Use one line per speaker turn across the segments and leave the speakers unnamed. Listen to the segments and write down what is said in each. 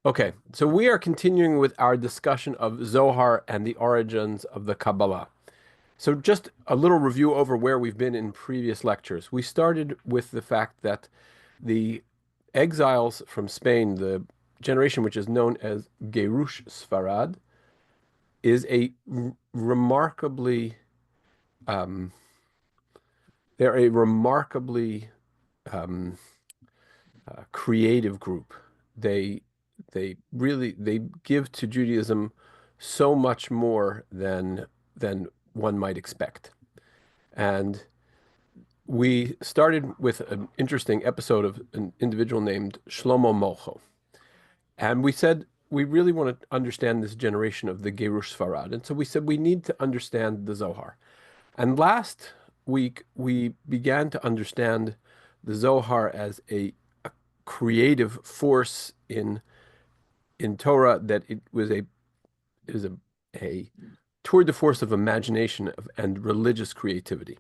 Okay, so we are continuing with our discussion of Zohar and the origins of the Kabbalah. So just a little review over where we've been in previous lectures. We started with the fact that the exiles from Spain, the generation which is known as Gerush Sfarad, is a remarkably um, they're a remarkably um, creative group. They they give to Judaism so much more than one might expect. And we started with an interesting episode of an individual named Shlomo Molcho. And we said we really want to understand this generation of the Gerush Sfarad. And so we said we need to understand the Zohar. And last week we began to understand the Zohar as a creative force in Torah, that it was a tour de force of imagination and religious creativity.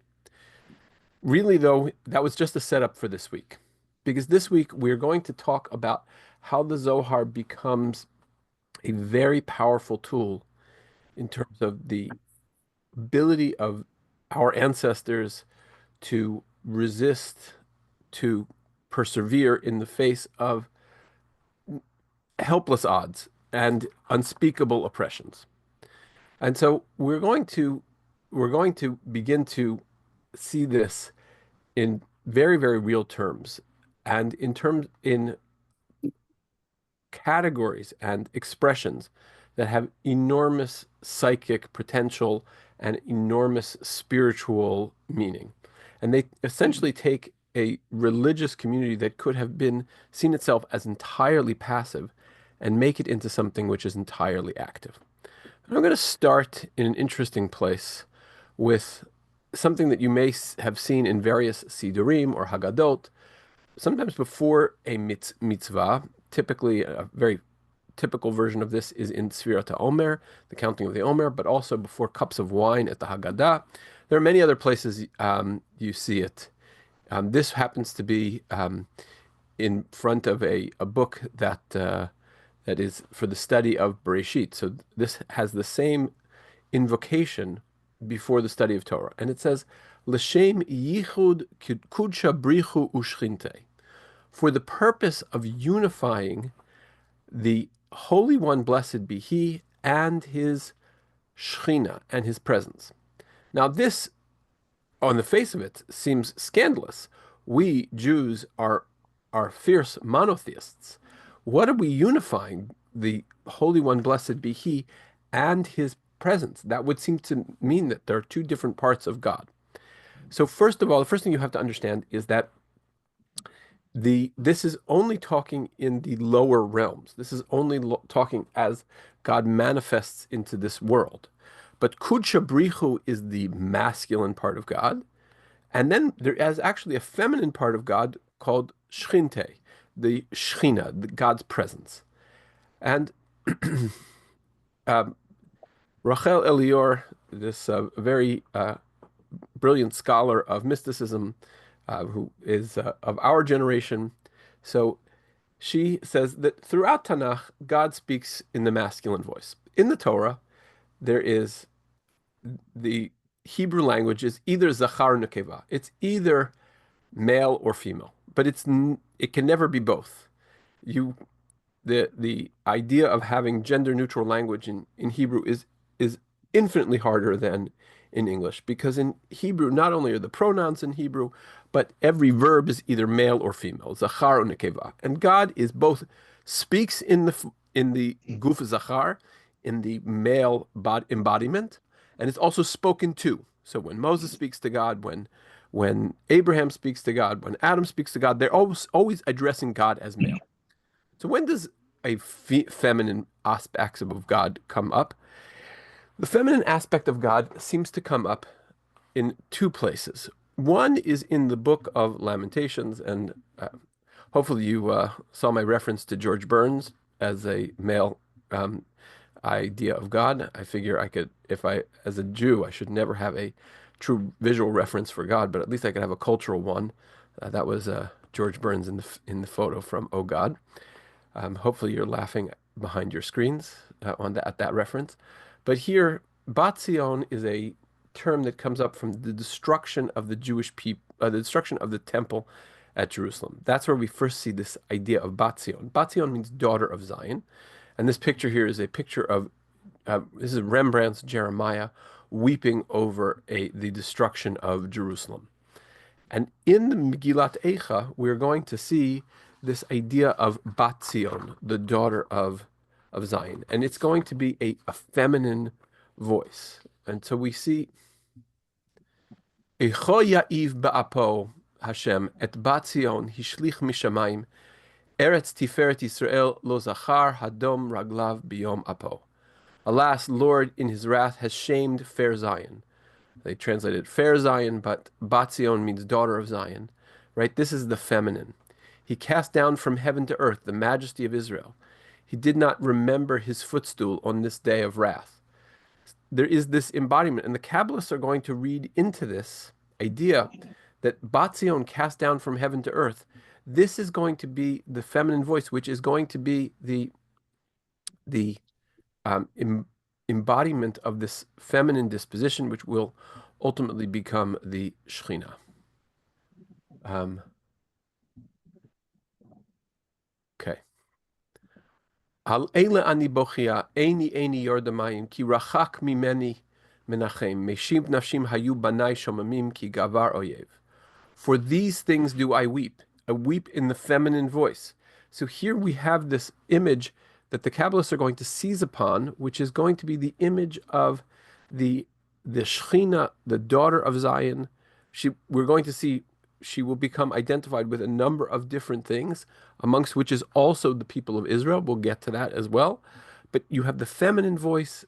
Really, though, that was just a setup for this week, because this week we're going to talk about how the Zohar becomes a very powerful tool in terms of the ability of our ancestors to resist, to persevere in the face of helpless odds and unspeakable oppressions. And so we're going to begin to see this in very, very real terms, and in categories and expressions that have enormous psychic potential and enormous spiritual meaning. And they essentially take a religious community that could have been seen itself as entirely passive and make it into something which is entirely active. And I'm going to start in an interesting place with something that you may have seen in various Sidurim or Haggadot, sometimes before a mitzvah. Typically, a very typical version of this is in Sfirat HaOmer, the counting of the Omer, but also before cups of wine at the Haggadah. There are many other places you see it. This happens to be in front of a book that is for the study of Bereshit. So this has the same invocation before the study of Torah. And it says, L'shem yichud kudsha brichu ushchinte, for the purpose of unifying the Holy One, blessed be He, and His Shechina, and His presence. Now this, on the face of it, seems scandalous. We Jews are fierce monotheists. What are we unifying? The Holy One, blessed be He, and His presence. That would seem to mean that there are two different parts of God. So first of all, the first thing you have to understand is that this is only talking in the lower realms. This is only talking as God manifests into this world. But Kudsha Brichu is the masculine part of God. And then there is actually a feminine part of God called Shchinte, the Shechina, God's presence. And um, Rachel Elior, this very brilliant scholar of mysticism, who is of our generation. So she says that throughout Tanakh, God speaks in the masculine voice. In the Torah, there is the Hebrew language is either Zachar or Nekeva. It's either male or female, but it can never be both. You the idea of having gender neutral language in Hebrew is infinitely harder than in English, because in Hebrew not only are the pronouns in Hebrew, but every verb is either male or female, zachar or nekeva. And God is both speaks in the guf zachar, in the male embodiment, and it's also spoken to. So when Moses speaks to God, when Abraham speaks to God, when Adam speaks to God, they're always addressing God as male. So when does a feminine aspect of God come up? The feminine aspect of God seems to come up in two places. One is in the book of Lamentations, and hopefully you saw my reference to George Burns as a male idea of God. I figure I could, if I, as a Jew, I should never have a true visual reference for God, but at least I could have a cultural one. That was George Burns in the photo from Oh God. Hopefully you're laughing behind your screens at that reference. But here, Bat Zion is a term that comes up from the destruction of the Jewish people, the destruction of the temple at Jerusalem. That's where we first see this idea of Bat Zion. Bat Zion means daughter of Zion. And this picture here is a picture of, this is Rembrandt's Jeremiah weeping over the destruction of Jerusalem. And in the Megillat Eicha, we're going to see this idea of Bat Zion, the daughter of Zion. And it's going to be a feminine voice. And so we see, Echo ya'iv ba'apo Hashem, et Bat Zion hishlich mishamayim, Eretz Tiferet Yisrael lo zachar hadom raglav biyom apo. Alas, Lord in his wrath has shamed fair Zion. They translated fair Zion, but Bat Zion means daughter of Zion, right? This is the feminine. He cast down from heaven to earth the majesty of Israel. He did not remember his footstool on this day of wrath. There is this embodiment, and the Kabbalists are going to read into this idea that Bat Zion cast down from heaven to earth. This is going to be the feminine voice, which is going to be the embodiment of this feminine disposition, which will ultimately become the Shekhinah. Okay. Al eile ani bochia, eini yordamayim, ki rachak mimeni menachem, meshim nafshim hayu banai shomamim, ki gavar oyev. For these things do I weep. I weep in the feminine voice. So here we have this image that the Kabbalists are going to seize upon, which is going to be the image of the Shekhinah, the daughter of Zion. We're going to see she will become identified with a number of different things, amongst which is also the people of Israel. We'll get to that as well. But you have the feminine voice,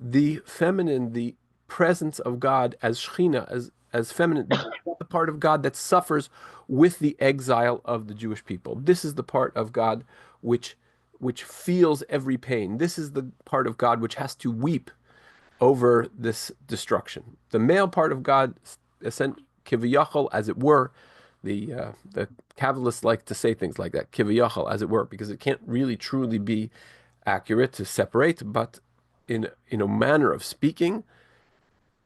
the feminine, the presence of God as Shekhinah, as feminine, the part of God that suffers with the exile of the Jewish people. This is the part of God which feels every pain. This is the part of God which has to weep over this destruction. The male part of God, kiviyachol, as it were, the Kabbalists like to say things like that, kiviyachol, as it were, because it can't really truly be accurate to separate, but in a manner of speaking,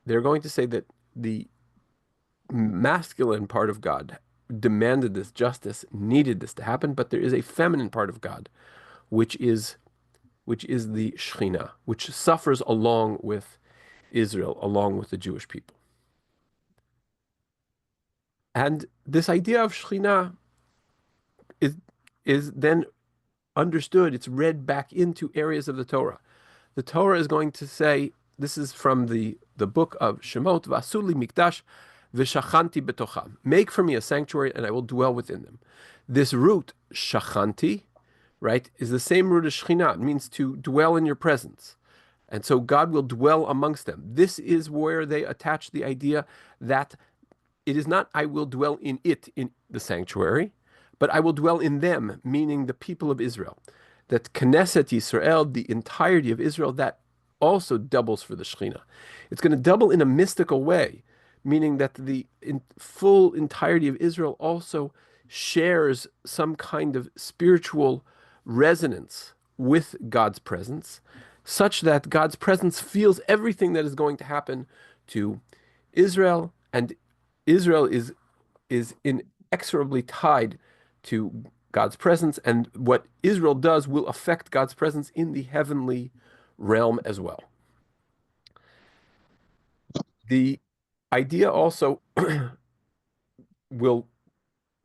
they're going to say that the masculine part of God demanded this justice, needed this to happen, but there is a feminine part of God, which is the Shekhinah, which suffers along with Israel, along with the Jewish people. And this idea of Shekhinah is then understood, it's read back into areas of the Torah. The Torah is going to say, this is from the book of Shemot, Vasuli Mikdash, V'shachanti betocham. Make for me a sanctuary and I will dwell within them. This root, shachanti, right, is the same root as Shekhinah. It means to dwell in your presence. And so God will dwell amongst them. This is where they attach the idea that it is not I will dwell in the sanctuary, but I will dwell in them, meaning the people of Israel. That Knesset Yisrael, the entirety of Israel, that also doubles for the Shekhinah. It's going to double in a mystical way, meaning that the full entirety of Israel also shares some kind of spiritual resonance with God's presence, such that God's presence feels everything that is going to happen to Israel, and Israel is inexorably tied to God's presence, and what Israel does will affect God's presence in the heavenly realm as well. The idea also will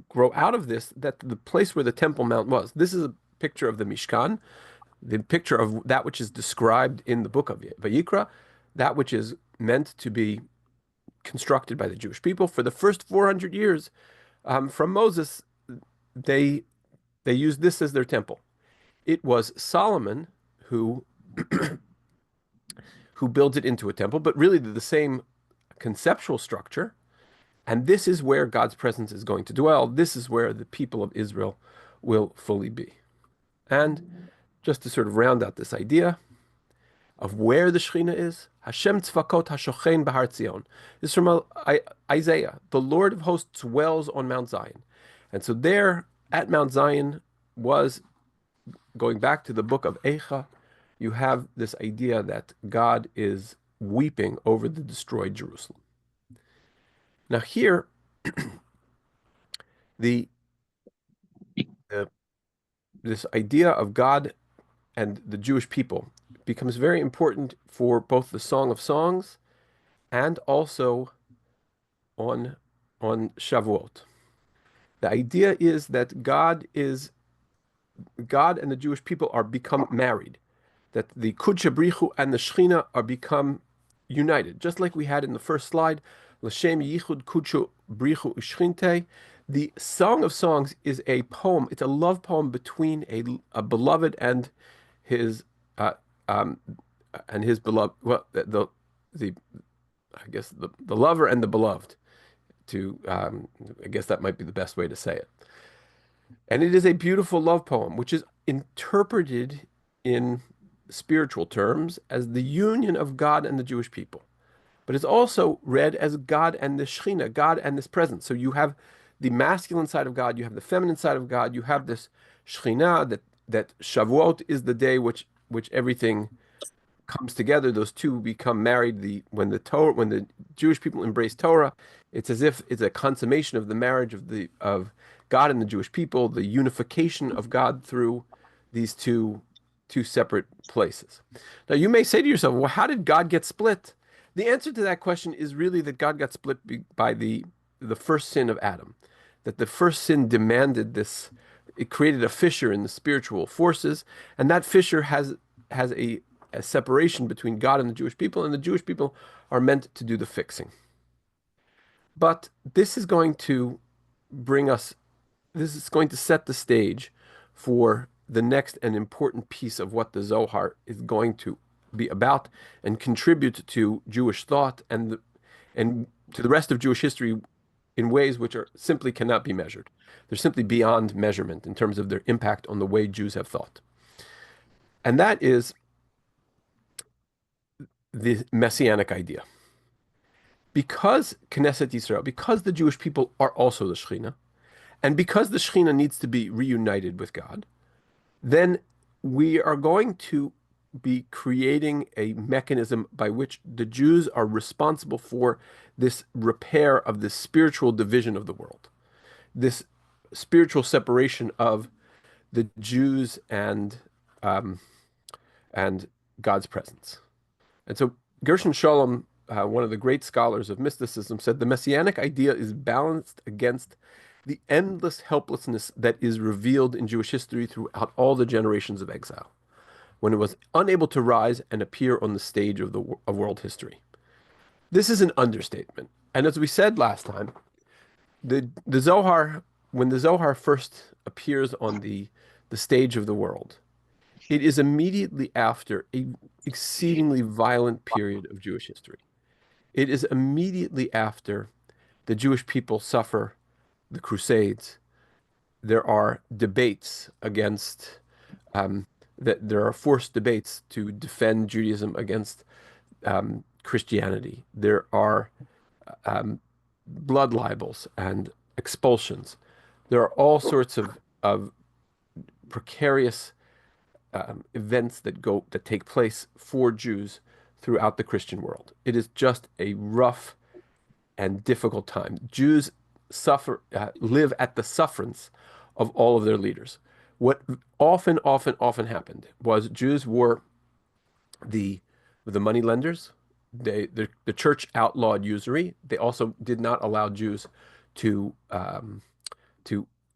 grow out of this, that the place where the Temple Mount was, this is a picture of the Mishkan, the picture of that which is described in the book of Vayikra, that which is meant to be constructed by the Jewish people. For the first 400 years from Moses, they used this as their temple. It was Solomon who builds it into a temple, but really the same conceptual structure. And this is where God's presence is going to dwell. This is where the people of Israel will fully be. And just to sort of round out this idea of where the Shekhinah is, Hashem tzvakot hashochen b'har Tzion. This is from Isaiah. The Lord of hosts dwells on Mount Zion. And so there at Mount Zion was going back to the book of Eicha, you have this idea that God is weeping over the destroyed Jerusalem. Now here, the, the this idea of God and the Jewish people becomes very important for both the Song of Songs and also on on Shavuot. The idea is that God and the Jewish people are become married, that the Kudsha Brichu and the Shechina are become united, just like we had in the first slide. L'Shem Yichud Kudsha Brichu U'Shchinte. The Song of Songs is a poem. It's a love poem between a beloved his uh, um, and his beloved. Well, the I guess the lover and the beloved. I guess that might be the best way to say it. And it is a beautiful love poem, which is interpreted in spiritual terms as the union of God and the Jewish people. But it's also read as God and the Shekhinah, God and this presence. So you have the masculine side of God, you have the feminine side of God, you have this Shekhinah that Shavuot is the day which everything comes together. Those two become married. When the Jewish people embrace Torah, it's as if it's a consummation of the marriage of God and the Jewish people, the unification of God through these two separate places. Now you may say to yourself, well, how did God get split? The answer to that question is really that God got split by the first sin of Adam, that the first sin demanded this. It created a fissure in the spiritual forces, and that fissure has a separation between God and the Jewish people, and the Jewish people are meant to do the fixing. But this is going to this is going to set the stage for the next and important piece of what the Zohar is going to be about and contribute to Jewish thought and to the rest of Jewish history in ways which are simply cannot be measured. They're simply beyond measurement in terms of their impact on the way Jews have thought. And that is the Messianic idea. Because Knesset Yisrael, because the Jewish people are also the Shekhinah, and because the Shekhinah needs to be reunited with God, then we are going to be creating a mechanism by which the Jews are responsible for this repair of this spiritual division of the world, this spiritual separation of the Jews and God's presence. And so Gershon Shalom, one of the great scholars of mysticism, said the Messianic idea is balanced against the endless helplessness that is revealed in Jewish history throughout all the generations of exile, when it was unable to rise and appear on the stage of world history. This is an understatement. And as we said last time, the Zohar, when the Zohar first appears on the stage of the world, it is immediately after an exceedingly violent period of Jewish history. It is immediately after the Jewish people suffer the Crusades. There are debates against, that there are forced debates to defend Judaism against Christianity. There are blood libels and expulsions. There are all sorts of precarious events that take place for Jews throughout the Christian world. It is just a rough and difficult time. Jews live at the sufferance of all of their leaders. What often happened was Jews were the money lenders. The church outlawed usury. They also did not allow Jews to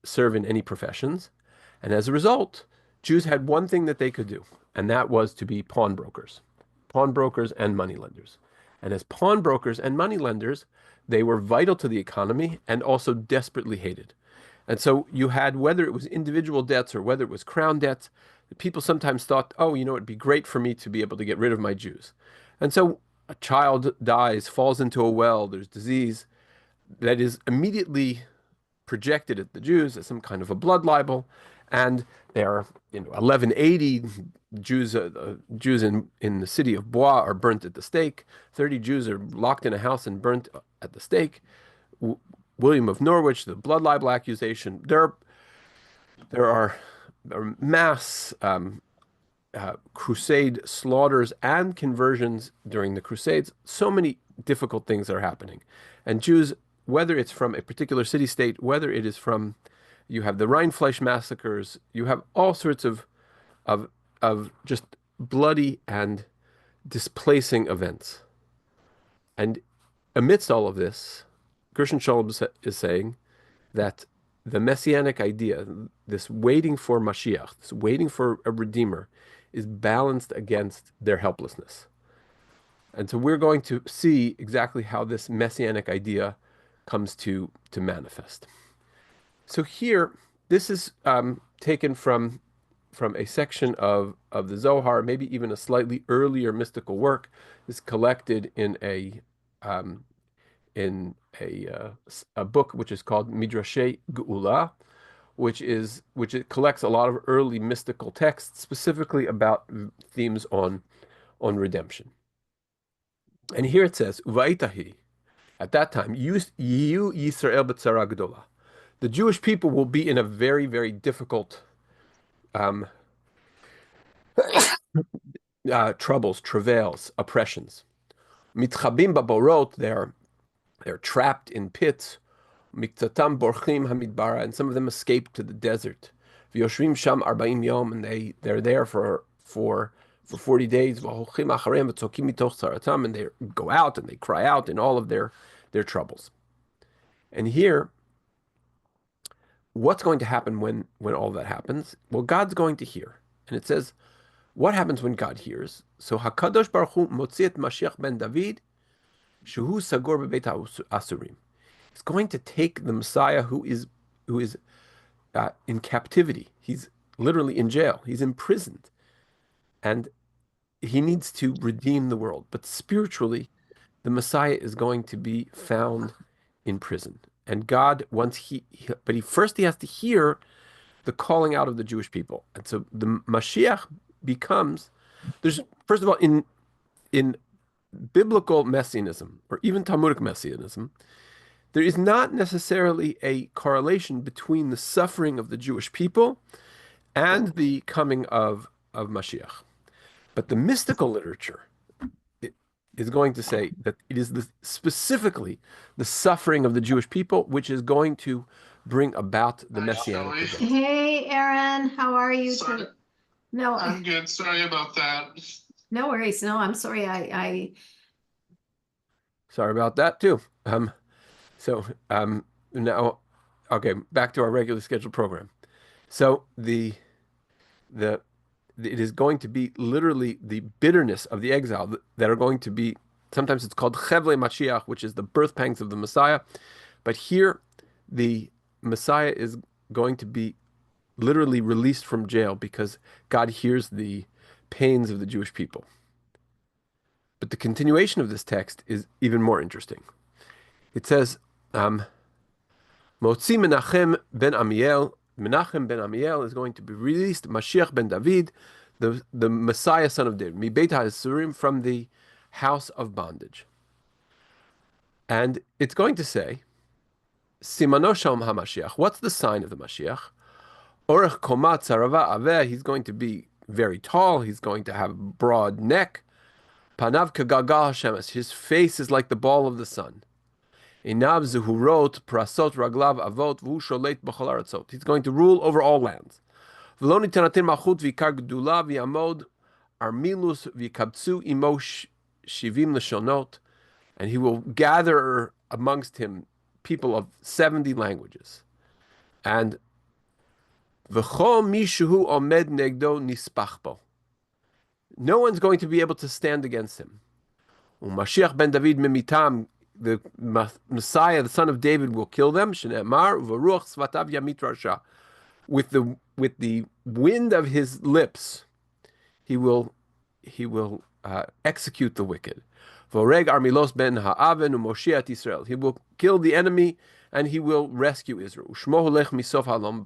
serve in any professions, and as a result, Jews had one thing that they could do, and that was to be pawnbrokers and moneylenders. And as pawnbrokers and moneylenders, they were vital to the economy and also desperately hated. And so you had, whether it was individual debts or whether it was crown debts, people sometimes thought, oh, it'd be great for me to be able to get rid of my Jews. And so a child dies, falls into a well, there's disease that is immediately projected at the Jews as some kind of a blood libel, and there are 1180 Jews in the city of Blois are burnt at the stake. 30 Jews are locked in a house and burnt at the stake. William of Norwich, the blood libel accusation. There are mass crusade slaughters and conversions during the Crusades. So many difficult things are happening. And Jews, whether it's from a particular city-state, whether it is from, you have the Rheinfleisch massacres, you have all sorts of, of just bloody and displacing events. And amidst all of this, Gershon Shalom is saying that the messianic idea, this waiting for Mashiach, this waiting for a redeemer, is balanced against their helplessness. And so we're going to see exactly how this messianic idea comes to manifest. So here, this is taken from a section of the Zohar, maybe even a slightly earlier mystical work, is collected in a book which is called Midrashei Geula, which it collects a lot of early mystical texts, specifically about themes on redemption. And here it says, "Uvaitahi," at that time, Yiyu Yisrael b'tzara gedola. The Jewish people will be in a very, very difficult troubles, travails, oppressions. Mitchabim baborot, they're trapped in pits. Miktatam borchim hamidbara, and some of them escape to the desert. V'yoshvim sham 40 yom, and they're there for 40 days. V'holchim acharem v'tzokim mitoch tzaratam, and they go out and they cry out in all of their troubles. And here, what's going to happen when all that happens? Well, God's going to hear, and it says, what happens when God hears? So Hakadosh Baruch Hu motzi et Mashiach ben David, shehu sagor bebeit asurim. He's going to take the Messiah who is in captivity. He's literally in jail. He's imprisoned, and he needs to redeem the world. But spiritually, the Messiah is going to be found in prison. And God, but first he has to hear the calling out of the Jewish people. And so the Mashiach becomes, first of all, in biblical Messianism, or even Talmudic Messianism, there is not necessarily a correlation between the suffering of the Jewish people and the coming of Mashiach. But the mystical literature is going to say that it is specifically the suffering of the Jewish people which is going to bring about the Messianic event.
Hey, Aaron, how are you? No,
I'm good. Sorry about that.
No worries. No, I'm sorry. I
Sorry about that too. Now, okay, back to our regularly scheduled program. So it is going to be literally the bitterness of the exile that are going to be, sometimes it's called Chevle Mashiach, which is the birth pangs of the Messiah. But here, the Messiah is going to be literally released from jail because God hears the pains of the Jewish people. But the continuation of this text is even more interesting. It says, Motzi Menachem ben Amiel. Menachem ben Amiel is going to be released, Mashiach ben David, the Messiah, son of David, Mi Beit HaSurim, from the house of bondage. And it's going to say, Simano Shalom HaMashiach. What's the sign of the Mashiach? Orech Komat Sarava Aveh. He's going to be very tall. He's going to have a broad neck. Panav Kagalgal Hashemes. His face is like the ball of the sun. Inav Zuhurot Prasot Raglav Avot V'hu Sholet B'chol Aratzot. He's going to rule over all lands. V'lo nitanatin malchut v'ikar gedula v'yamod armilus v'yikabtzu imo shivim l'shonot. And he will gather amongst him people of 70 languages. And v'chol mishuhu omed negdo nispachbo. No one's going to be able to stand against him. Mashiach ben David mimitam, the Messiah, the son of David, will kill them. Shne'emar v'ruach svatav yamit rasha. With the wind of his lips, he will execute the wicked. V'oreg armilos ben ha'aven u'moshiat Israel. He will kill the enemy and he will rescue Israel. U'shmo holech misof halom,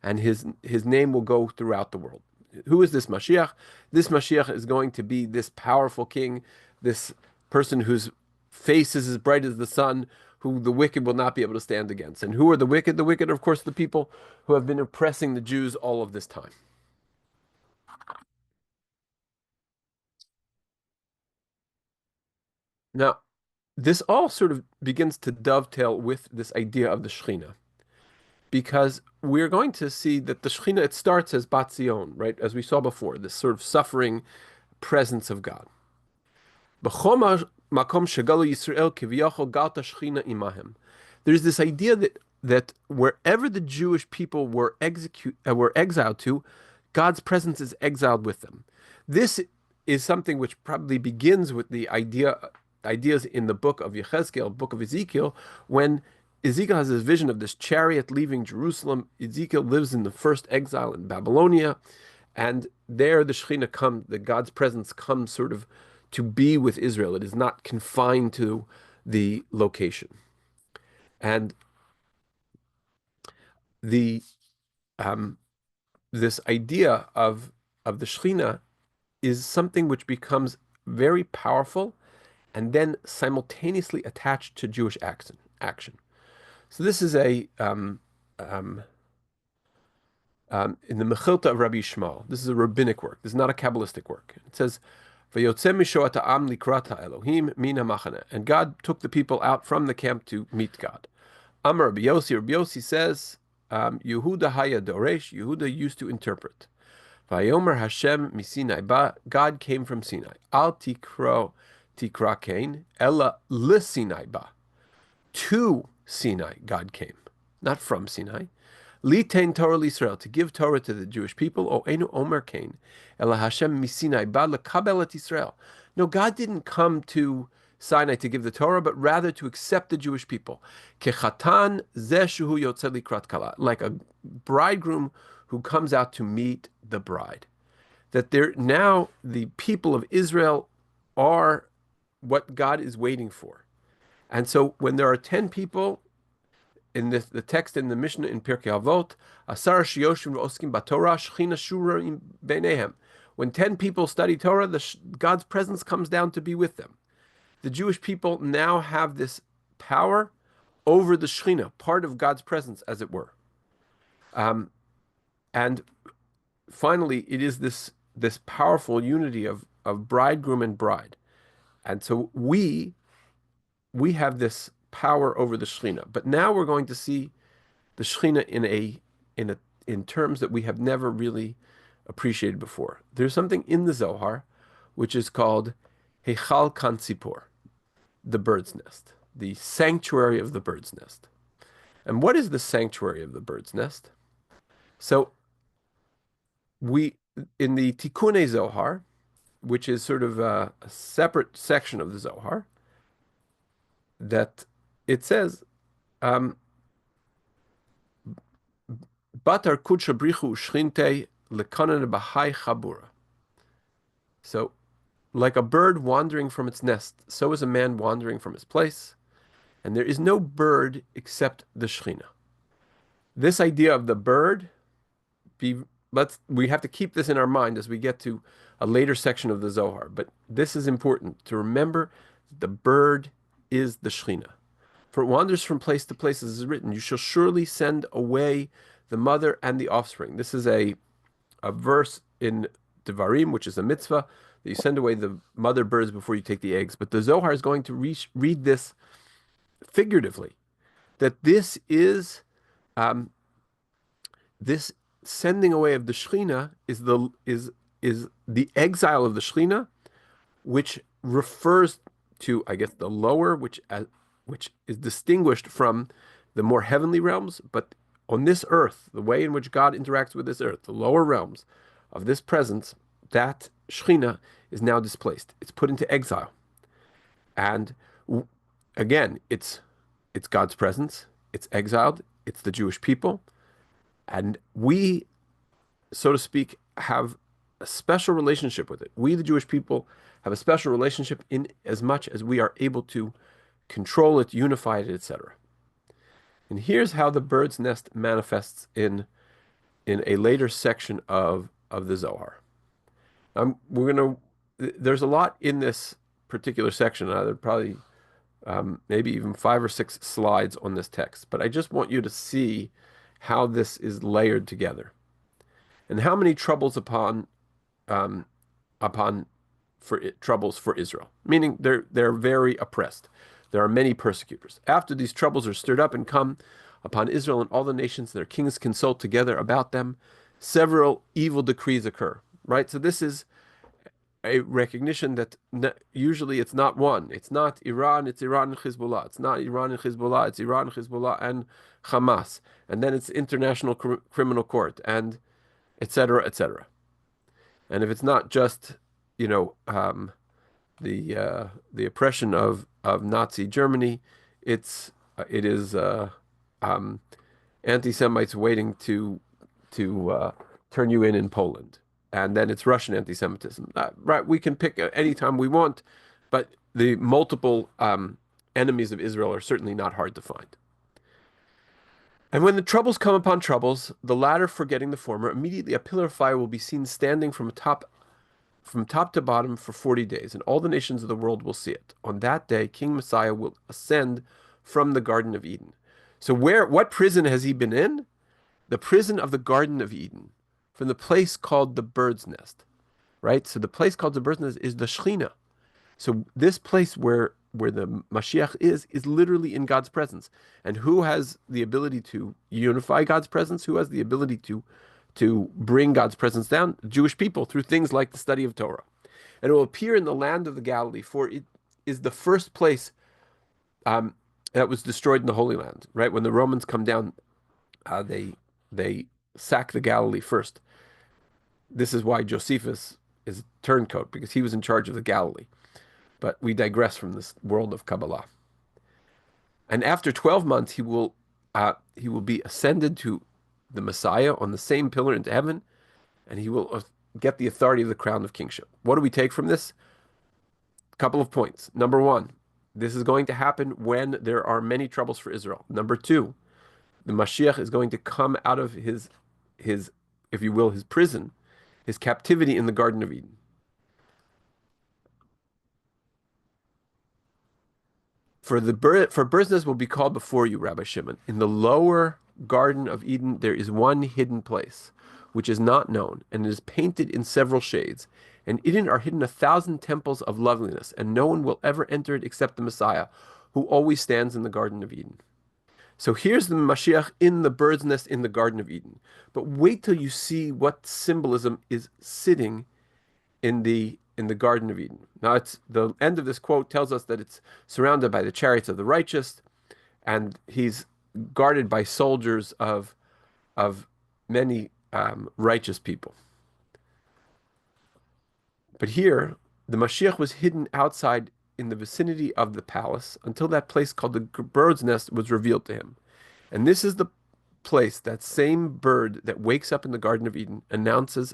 and his name will go throughout the world. Who is this Mashiach? This Mashiach is going to be this powerful king, this person whose face is as bright as the sun, who the wicked will not be able to stand against. And who are the wicked? The wicked are, of course, the people who have been oppressing the Jews all of this time. Now, this all sort of begins to dovetail with this idea of the Shekhinah, because we're going to see that the Shekhinah, it starts as Bat Zion, right? As we saw before, this sort of suffering presence of God. There's this idea that wherever the Jewish people were exiled to, God's presence is exiled with them. This is something which probably begins with the ideas in the book of Yechezkel, book of Ezekiel, when Ezekiel has this vision of this chariot leaving Jerusalem. Ezekiel lives in the first exile in Babylonia, and there the Shekhinah comes, the God's presence comes sort of to be with Israel. It is not confined to the location. And the this idea of the Shekhinah is something which becomes very powerful and then simultaneously attached to Jewish action. So this is in the Mechilta of Rabbi Shmuel. This is a rabbinic work. This is not a Kabbalistic work. It says, "Vayotze mishoat ha'am likrata Elohim min ha'machane," and God took the people out from the camp to meet God. Amar Rabbi Yossi. Rabbi Yossi says, Yehuda haya doresh. Yehuda used to interpret. Vayomer Hashem misinai ba. God came from Sinai. Al tikra kain ella l'Sinai ba. To Sinai, God came, not from Sinai. Litain Torah l'Israel, to give Torah to the Jewish people. O enu omer kain ella Hashem misinai ba lekabel et Israel. No, God didn't come to Sinai to give the Torah, but rather to accept the Jewish people. Kechatan zeshuhu yotze likrat kala, like a bridegroom who comes out to meet the bride. That now the people of Israel are what God is waiting for. And so when there are 10 people in the text in the Mishnah in Pirkei Avot, Asar shiyoshim v'oskim b'Torah shechina shura beinehem. When 10 people study Torah, God's presence comes down to be with them. The Jewish people now have this power over the Shekhinah, part of God's presence, as it were. And finally, it is this powerful unity of bridegroom and bride. And so we have this power over the Shekhinah. But now we're going to see the Shekhinah in terms that we have never really appreciated before. There's something in the Zohar which is called Heichal Kan Tzipor, the bird's nest, the sanctuary of the bird's nest. And what is the sanctuary of the bird's nest? So in the Tikkunei Zohar, which is sort of a separate section of the Zohar, that it says, Batar kudsha brichu shchinte lekanan b'hai chabura. So, like a bird wandering from its nest, so is a man wandering from his place, and there is no bird except the Shekhinah. This idea of the bird, we have to keep this in our mind as we get to a later section of the Zohar, but this is important to remember. The bird is the Shekhinah. For it wanders from place to place, as is written, you shall surely send away the mother and the offspring. This is a verse in Devarim, which is a mitzvah, that you send away the mother birds before you take the eggs. But the Zohar is going to read this figuratively, that this is this sending away of the Shekhinah is the exile of the Shekhinah, which refers to, I guess, the lower, which is distinguished from the more heavenly realms. But on this earth, the way in which God interacts with this earth, the lower realms of this presence, that Shekhinah is now displaced. It's put into exile. And again, it's God's presence. It's exiled. It's the Jewish people. And we, so to speak, have a special relationship with it. We, the Jewish people, have a special relationship in as much as we are able to control it, unify it, etc. And here's how the bird's nest manifests in a later section of the Zohar. There's a lot in this particular section. There'd probably maybe even 5 or 6 slides on this text. But I just want you to see how this is layered together and how many troubles um, upon troubles for Israel, meaning they're very oppressed. There are many persecutors. After these troubles are stirred up and come upon Israel and all the nations, their kings consult together about them. Several evil decrees occur, right? So this is a recognition that usually it's not one. It's not Iran, it's Iran and Hezbollah. It's not Iran and Hezbollah, it's Iran, Hezbollah, and Hamas. And then it's International Criminal Court, and et cetera, et cetera. And if it's not just, you know, the oppression of Nazi Germany, it is anti-Semites waiting to turn you in Poland, and then it's Russian anti-Semitism. Right? We can pick any time we want, but the multiple enemies of Israel are certainly not hard to find. And when the troubles come upon troubles, the latter forgetting the former, immediately a pillar of fire will be seen standing from top to bottom for 40 days, and all the nations of the world will see it. On that day, King Messiah will ascend from the Garden of Eden. So what prison has he been in? The prison of the Garden of Eden, from the place called the Bird's Nest, right? So the place called the Bird's Nest is the Shekhinah. So this place where the Mashiach is literally in God's presence. And who has the ability to unify God's presence? Who has the ability to bring God's presence down? Jewish people, through things like the study of Torah. And it will appear in the land of the Galilee, for it is the first place that was destroyed in the Holy Land, right? When the Romans come down, they sack the Galilee first. This is why Josephus is a turncoat, because he was in charge of the Galilee. But we digress from this world of Kabbalah. And after 12 months, he will be ascended to the Messiah on the same pillar into heaven, and he will get the authority of the crown of kingship. What do we take from this? A couple of points. Number one, this is going to happen when there are many troubles for Israel. Number two, the Mashiach is going to come out of his, if you will, his prison, his captivity in the Garden of Eden. For bird's nest will be called before you, Rabbi Shimon. In the lower Garden of Eden, there is one hidden place, which is not known, and it is painted in several shades. And in it are hidden 1,000 temples of loveliness, and no one will ever enter it except the Messiah, who always stands in the Garden of Eden. So here's the Mashiach in the bird's nest in the Garden of Eden. But wait till you see what symbolism is sitting in the Garden of Eden. Now, it's the end of this quote tells us that it's surrounded by the chariots of the righteous, and he's guarded by soldiers of many righteous people. But here, the Mashiach was hidden outside in the vicinity of the palace until that place called the bird's nest was revealed to him. And this is the place, that same bird that wakes up in the Garden of Eden, announces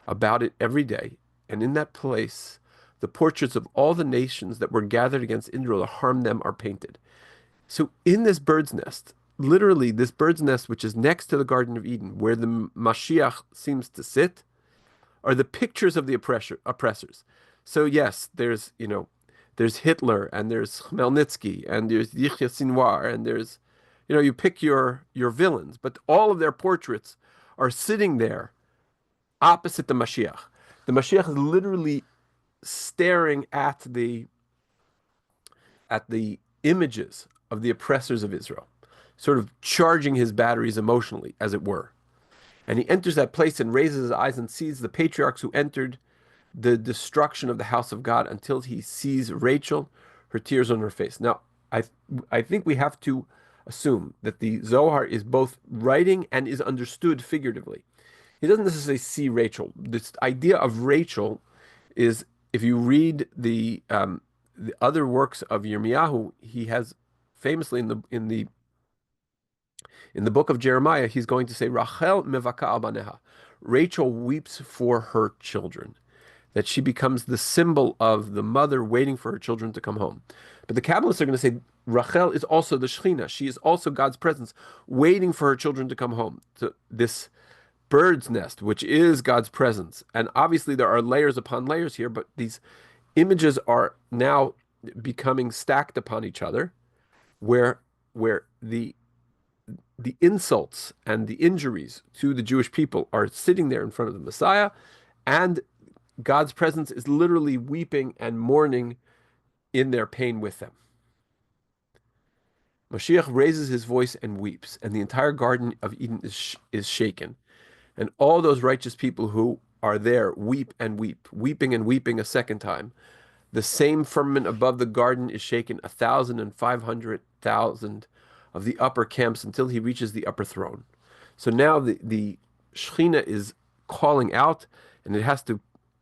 about it every day. And in that place, the portraits of all the nations that were gathered against Israel to harm them are painted. So in this bird's nest, literally this bird's nest, which is next to the Garden of Eden, where the Mashiach seems to sit, are the pictures of the oppressors. So yes, there's Hitler, and there's Khmelnytsky, and there's Yahya Sinwar, and there's, you pick your villains, but all of their portraits are sitting there opposite the Mashiach. The Mashiach is literally staring at the images of the oppressors of Israel, sort of charging his batteries emotionally, as it were. And he enters that place and raises his eyes and sees the patriarchs who entered the destruction of the house of God, until he sees Rachel, her tears on her face. Now, I think we have to assume that the Zohar is both writing and is understood figuratively. He doesn't necessarily see Rachel. This idea of Rachel is, if you read the other works of Yirmiyahu, he has famously in the book of Jeremiah, he's going to say, Rachel mevaka al baneha. Rachel weeps for her children, that she becomes the symbol of the mother waiting for her children to come home. But the Kabbalists are going to say Rachel is also the Shekhinah. She is also God's presence waiting for her children to come home. So this bird's nest, which is God's presence. And obviously there are layers upon layers here, but these images are now becoming stacked upon each other, where the insults and the injuries to the Jewish people are sitting there in front of the Messiah, and God's presence is literally weeping and mourning in their pain with them. Mashiach raises his voice and weeps, and the entire Garden of Eden is shaken. And all those righteous people who are there weep and weep, weeping and weeping a second time. The same firmament above the garden is shaken 1,500,000 of the upper camps until he reaches the upper throne. So now the Shekhinah is calling out, and it has to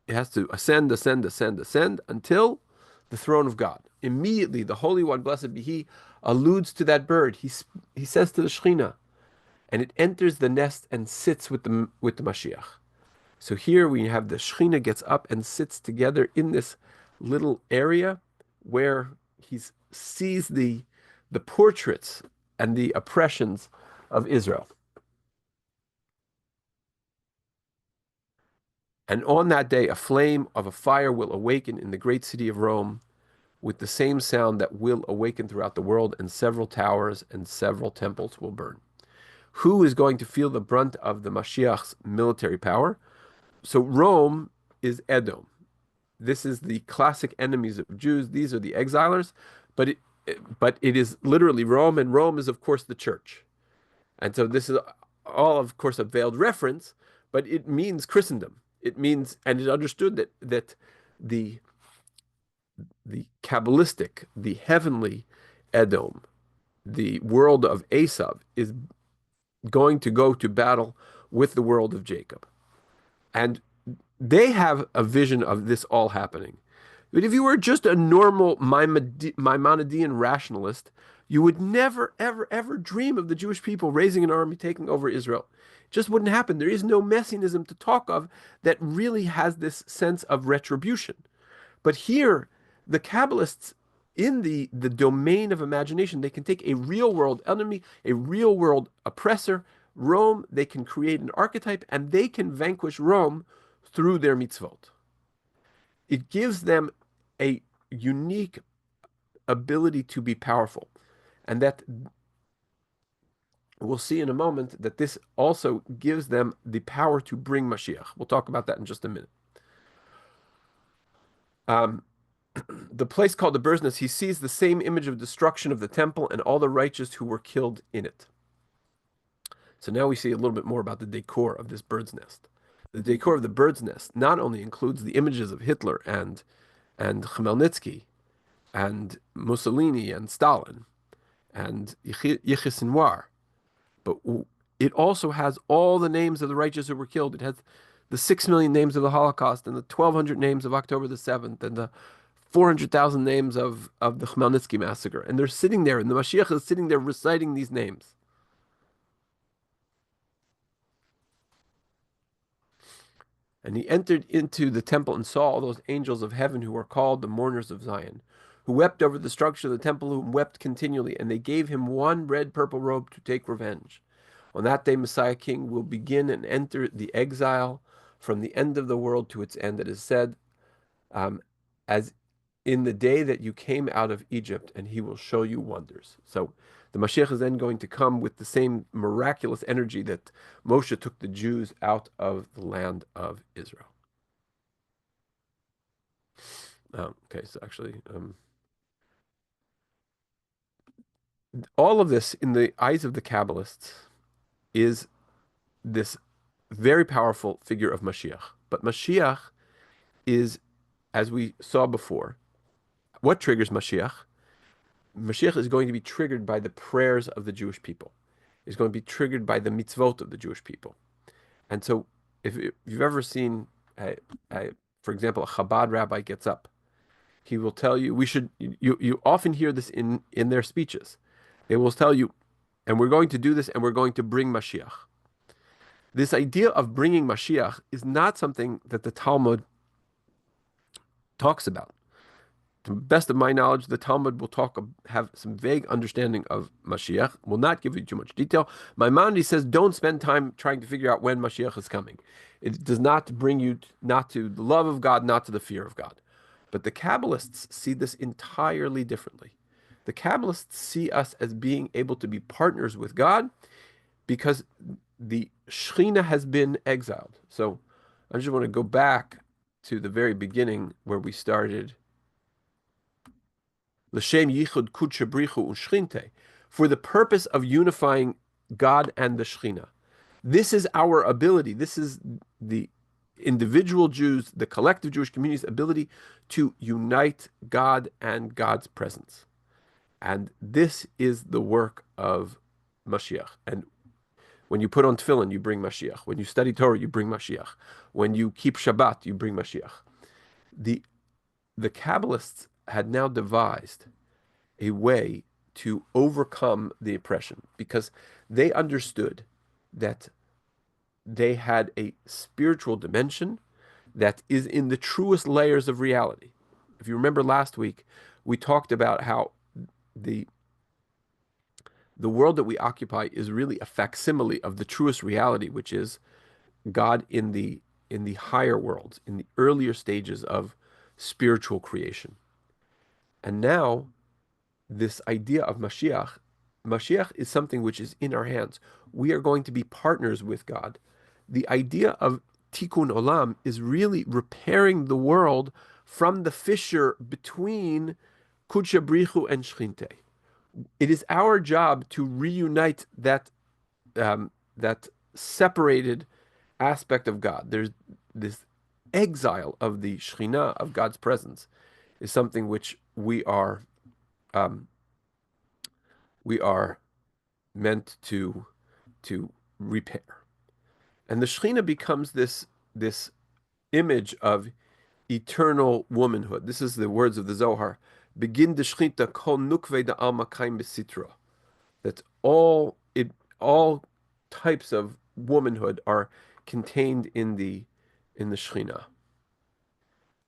ascend, ascend, ascend, ascend until the throne of God. Immediately, the Holy One, blessed be He, alludes to that bird. He says to the Shekhinah, and it enters the nest and sits with the Mashiach. So here we have the Shekhinah gets up and sits together in this little area where he sees the portraits and the oppressions of Israel. And on that day, a flame of a fire will awaken in the great city of Rome with the same sound that will awaken throughout the world, and several towers and several temples will burn. Who is going to feel the brunt of the Mashiach's military power? So Rome is Edom. This is the classic enemies of Jews. These are the exilers, but it is literally Rome, and Rome is, of course, the church. And so this is all, of course, a veiled reference, but it means Christendom. It means, and it understood that the Kabbalistic, the heavenly Edom, the world of Esav, is going to go to battle with the world of Jacob. And they have a vision of this all happening. But if you were just a normal Maimonidean rationalist, you would never, ever, ever dream of the Jewish people raising an army, taking over Israel. It just wouldn't happen. There is no Messianism to talk of that really has this sense of retribution. But here, the Kabbalists, in the domain of imagination, they can take a real world enemy, a real world oppressor, Rome, they can create an archetype, and they can vanquish Rome through their mitzvot. It gives them a unique ability to be powerful. And that we'll see in a moment that this also gives them the power to bring Mashiach. We'll talk about that in just a minute. The place called the bird's nest, he sees the same image of destruction of the temple and all the righteous who were killed in it. So now we see a little bit more about the decor of this bird's nest. The decor of the bird's nest not only includes the images of Hitler and Khmelnytsky and Mussolini and Stalin and Yahya Sinwar, but it also has all the names of the righteous who were killed. It has the 6 million names of the Holocaust and the 1,200 names of October the 7th and the 400,000 names of the Khmelnytsky massacre. And they're sitting there, and the Mashiach is sitting there reciting these names. And he entered into the temple and saw all those angels of heaven who are called the mourners of Zion, who wept over the destruction of the temple, who wept continually, and they gave him one red purple robe to take revenge. On that day, Messiah King will begin and enter the exile from the end of the world to its end. It is said, as in the day that you came out of Egypt, and he will show you wonders. So the Mashiach is then going to come with the same miraculous energy that Moshe took the Jews out of the land of Israel. Okay, so actually, all of this in the eyes of the Kabbalists is this very powerful figure of Mashiach. But Mashiach is, as we saw before, what triggers Mashiach? Mashiach is going to be triggered by the prayers of the Jewish people. It's going to be triggered by the mitzvot of the Jewish people. And so if you've ever seen, for example, a Chabad rabbi gets up, he will tell you, you often hear this in their speeches. They will tell you, and we're going to do this, and we're going to bring Mashiach. This idea of bringing Mashiach is not something that the Talmud talks about. To the best of my knowledge, the Talmud will have some vague understanding of Mashiach, will not give you too much detail. Maimonides says don't spend time trying to figure out when Mashiach is coming. It does not bring you not to the love of God, not to the fear of God. But the Kabbalists see this entirely differently. The Kabbalists see us as being able to be partners with God because the Shekhinah has been exiled. So I just want to go back to the very beginning where we started. L'shem yichud kudsha brichu u'shchinte, for the purpose of unifying God and the Shekhinah. This is our ability. This is the individual Jews, the collective Jewish community's ability to unite God and God's presence. And this is the work of Mashiach. And when you put on tefillin, you bring Mashiach. When you study Torah, you bring Mashiach. When you keep Shabbat, you bring Mashiach. The Kabbalists had now devised a way to overcome the oppression because they understood that they had a spiritual dimension that is in the truest layers of reality. If you remember last week, we talked about how the world that we occupy is really a facsimile of the truest reality, which is God in the higher worlds, in the earlier stages of spiritual creation. And now this idea of Mashiach is something which is in our hands. We are going to be partners with God. The idea of Tikkun Olam is really repairing the world from the fissure between Kudsha Brichu and Shchinte. It is our job to reunite that separated aspect of God. There's this exile of the Shekhinah, of God's presence, is something which we are meant to repair. And the Shekhinah becomes this image of eternal womanhood. This is the words of the Zohar. Begin the Shechita kol nukve da alma kaim besitra. That all types of womanhood are contained in the Shekhinah,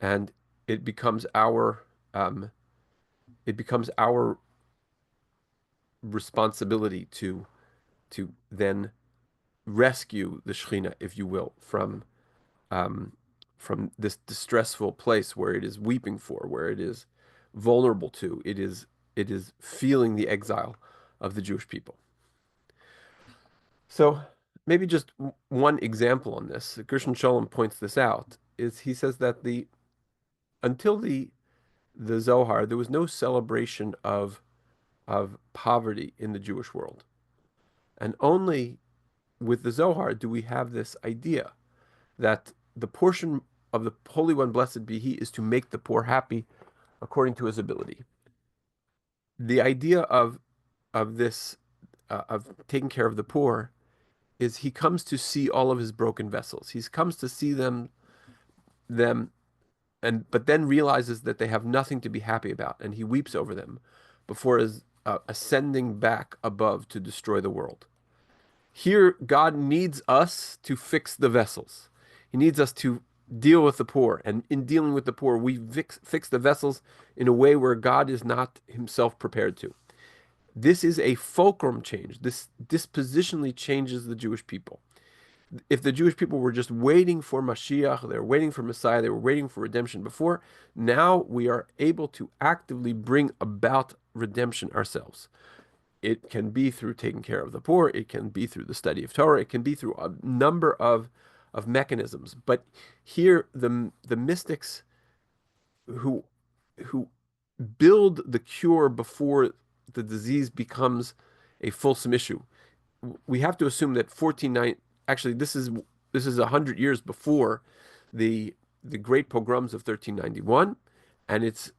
and it becomes our responsibility to then rescue the Shekhinah, if you will, from this distressful place where it is weeping for, where it is vulnerable to, it is feeling the exile of the Jewish people. So maybe just one example on this, Gershon Sholem points this out, is he says that until the Zohar, there was no celebration of poverty in the Jewish world. And only with the Zohar do we have this idea that the portion of the Holy One, blessed be He, is to make the poor happy according to his ability. The idea of this, of taking care of the poor, is he comes to see all of his broken vessels. He comes to see them, but then realizes that they have nothing to be happy about, and he weeps over them before ascending back above to destroy the world. Here, God needs us to fix the vessels. He needs us to deal with the poor. And in dealing with the poor, we fix the vessels in a way where God is not himself prepared to. This is a fulcrum change. This dispositionally changes the Jewish people. If the Jewish people were just waiting for Mashiach, they were waiting for Messiah, they were waiting for redemption before, now we are able to actively bring about redemption ourselves. It can be through taking care of the poor. It can be through the study of Torah. It can be through a number of mechanisms. But here, the mystics who build the cure before the disease becomes a fulsome issue, we have to assume that 1490. Actually, this is 100 years before the great pogroms of 1391, and it's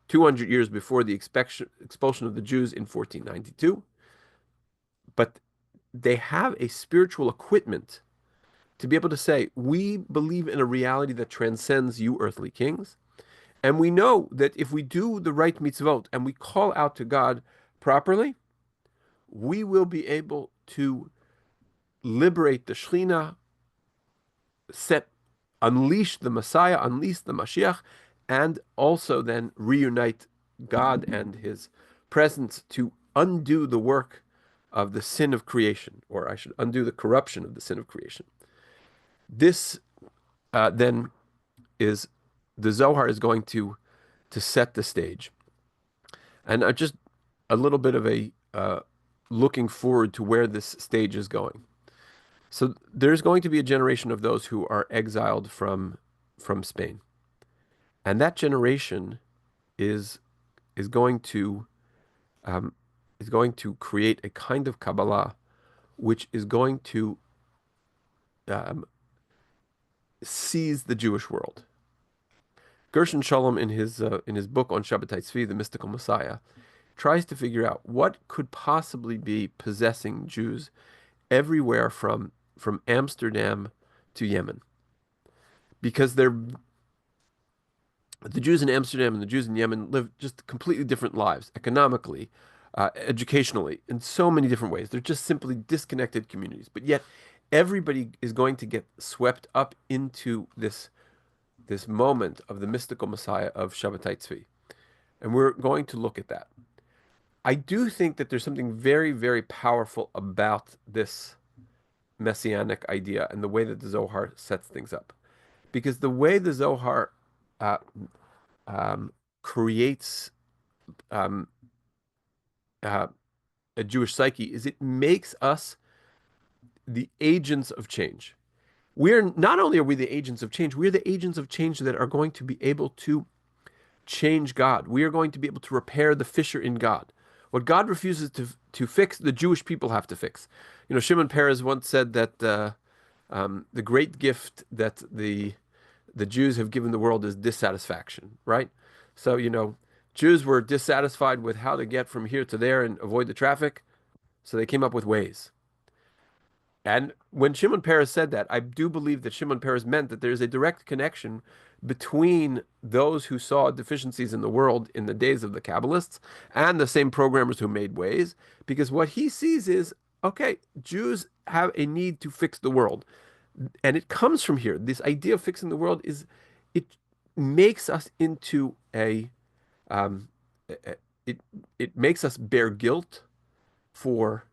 200 years before the expulsion of the Jews in 1492. But they have a spiritual equipment to be able to say, we believe in a reality that transcends you earthly kings. And we know that if we do the right mitzvot and we call out to God properly, we will be able to liberate the Shekhinah, unleash the Messiah, unleash the Mashiach, and also then reunite God and his presence to undo the work of the sin of creation, or I should undo the corruption of the sin of creation. This then is the Zohar is going to set the stage. And just a little bit of a looking forward to where this stage is going. So there's going to be a generation of those who are exiled from Spain, and that generation is is going to um, is going to create a kind of Kabbalah which is going to um, seize the Jewish world. Gershon Shalom in his book on Shabbatai Tzvi, the Mystical Messiah, tries to figure out what could possibly be possessing Jews everywhere from Amsterdam to Yemen, because the Jews in Amsterdam and the Jews in Yemen live just completely different lives, economically, educationally, in so many different ways. They're just simply disconnected communities. But yet, everybody is going to get swept up into this moment of the mystical Messiah of Shabbatai Tzvi. And we're going to look at that. I do think that there's something very, very powerful about this messianic idea and the way that the Zohar sets things up. Because the way the Zohar uh, creates um, uh, a Jewish psyche is it makes us the agents of change. We're not only are we the agents of change, we're the agents of change that are going to be able to change God. We are going to be able to repair the fissure in God. What God refuses to fix, the Jewish people have to fix. You know, Shimon Peres once said that the great gift that the Jews have given the world is dissatisfaction, right? So, you know, Jews were dissatisfied with how to get from here to there and avoid the traffic, so they came up with ways. And when Shimon Peres said that, I do believe that Shimon Peres meant that there's a direct connection between those who saw deficiencies in the world in the days of the Kabbalists and the same programmers who made ways, because what he sees is, okay, Jews have a need to fix the world. And it comes from here. This idea of fixing the world is, it makes us into um, it it makes us bear guilt for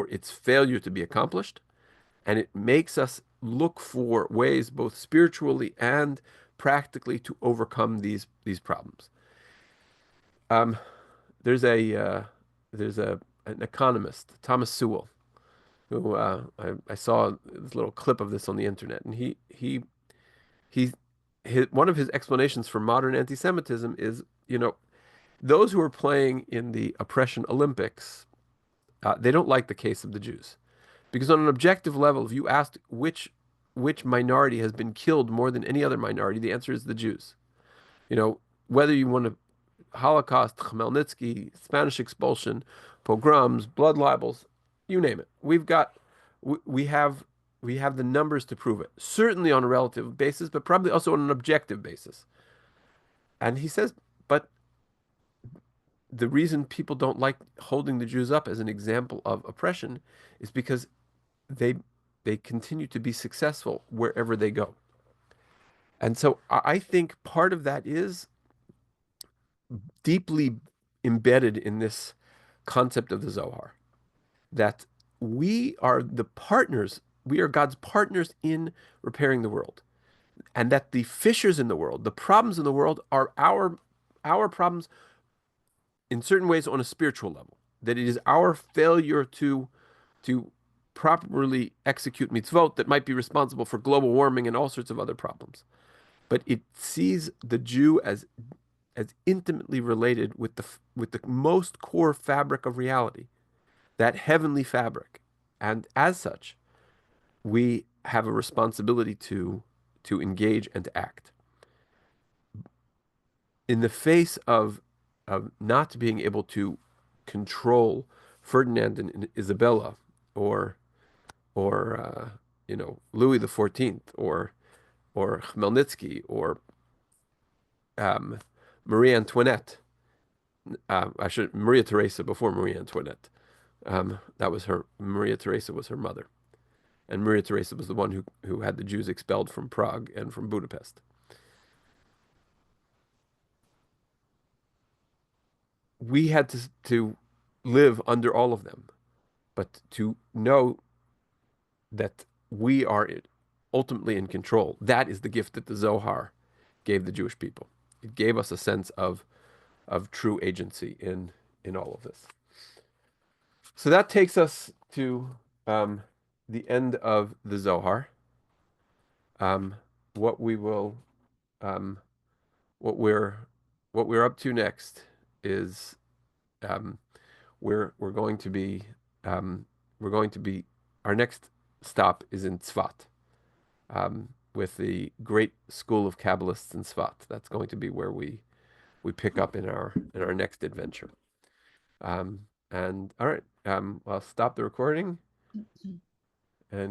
its failure to be accomplished, and it makes us look for ways, both spiritually and practically, to overcome these problems. Um, there's a an economist, Thomas Sewell, who I saw this little clip of this on the internet, and he one of his explanations for modern anti-Semitism is, you know, those who are playing in the oppression Olympics, they don't like the case of the Jews. Because on an objective level, if you asked which minority has been killed more than any other minority, the answer is the Jews. You know, whether you want to Holocaust, Khmelnytsky, Spanish expulsion, pogroms, blood libels, you name it. We have we have the numbers to prove it. Certainly on a relative basis, but probably also on an objective basis. And he says, but the reason people don't like holding the Jews up as an example of oppression is because they they continue to be successful wherever they go. And so I think part of that is deeply embedded in this concept of the Zohar, that we are the partners, we are God's partners in repairing the world, and that the fissures in the world, the problems in the world, are our problems in certain ways on a spiritual level. That it is our failure to properly execute mitzvot that might be responsible for global warming and all sorts of other problems. But it sees the Jew as intimately related with the most core fabric of reality, that heavenly fabric. And as such, we have a responsibility to engage and to act. In the face of not being able to control Ferdinand and Isabella, or you know, Louis the XIV, or Khmelnytsky, or um, Marie Antoinette. Maria Theresa before Marie Antoinette. That was her. Maria Theresa was her mother, and Maria Theresa was the one who had the Jews expelled from Prague and from Budapest. We had to live under all of them, but to know that we are ultimately in control. That is the gift that the Zohar gave the Jewish people. It gave us a sense of true agency in all of this. So that takes us to the end of the Zohar. What we will um, what we're up to next is um, we're going to be um, we're going to be our next stop is in Tzfat, with the great school of Kabbalists in Tzfat. That's going to be where we pick up in our next adventure. And all right, I'll stop the recording and